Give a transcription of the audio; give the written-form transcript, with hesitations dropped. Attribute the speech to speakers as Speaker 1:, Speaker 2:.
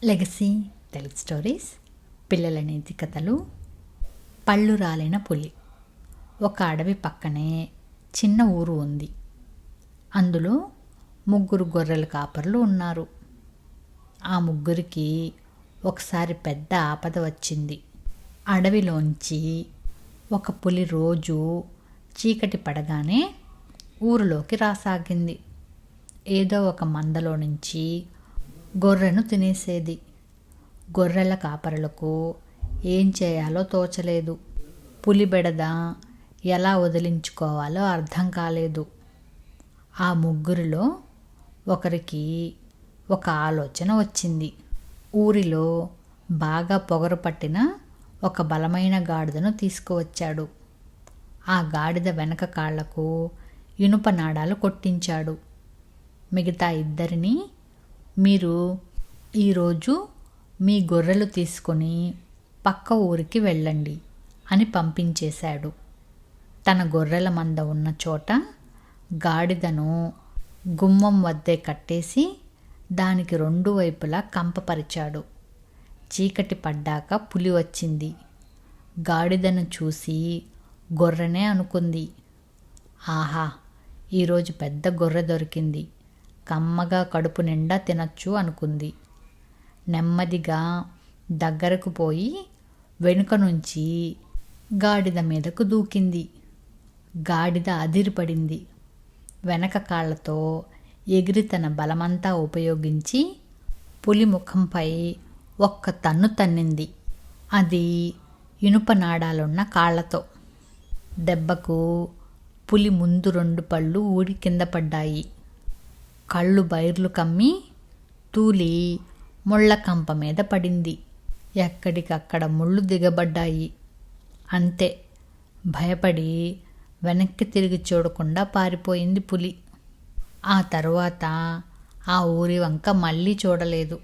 Speaker 1: Legacy Telugu stories, పిల్లల నీతి కథలు. పళ్ళు రాలిన పులి. ఒక అడవి పక్కనే చిన్న ఊరు ఉంది. అందులో 3 గొర్రెల కాపర్లు ఉన్నారు. ఆ ముగ్గురికి ఒకసారి పెద్ద ఆపద వచ్చింది. అడవిలోంచి ఒక పులి రోజు చీకటి పడగానే ఊరిలోకి రాసాగింది. ఏదో ఒక మందలో నుంచి గొర్రెను తినేసేది. గొర్రెల కాపరులకు ఏం చేయాలో తోచలేదు. పులి బెడద ఎలా వదిలించుకోవాలో అర్థం కాలేదు. ఆ ముగ్గురిలో ఒకరికి ఒక ఆలోచన వచ్చింది. ఊరిలో బాగా పొగరు పట్టిన ఒక బలమైన గాడిదను తీసుకువచ్చాడు. ఆ గాడిద వెనక కాళ్లకు ఇనుప నాడాలు కొట్టించాడు. మిగతా ఇద్దరిని, మీరు ఈరోజు మీ గొర్రెలు తీసుకొని పక్క ఊరికి వెళ్ళండి అని పంపించేశాడు. తన గొర్రెల మంద ఉన్న చోట గాడిదను గుమ్మం వద్దే కట్టేసి దానికి 2 వైపులా కంపపరిచాడు. చీకటి పడ్డాక పులి వచ్చింది. గాడిదను చూసి గొర్రెనే అనుకుంది. ఆహా, ఈరోజు పెద్ద గొర్రె దొరికింది, కమ్మగా కడుపు నిండా తినచ్చు అనుకుంది. నెమ్మదిగా దగ్గరకు పోయి వెనుక నుంచి గాడిద మీదకు దూకింది. గాడిద అదిరిపడింది. వెనక కాళ్లతో ఎగిరి తన బలమంతా ఉపయోగించి పులి ముఖంపై ఒక్క తన్ను తన్నింది. అది ఇనుప నాడాలున్న కాళ్లతో. దెబ్బకు పులి ముందు 2 పళ్ళు ఊడి కింద పడ్డాయి. కళ్ళు బైర్లు కమ్మి తూలి ముళ్ళ కంప మీద పడింది. ఎక్కడికక్కడ ముళ్ళు దిగబడ్డాయి. అంతే, భయపడి వెనక్కి తిరిగి చూడకుండా పారిపోయింది పులి. ఆ తరువాత ఆ ఊరి వంక మళ్ళీ చూడలేదు.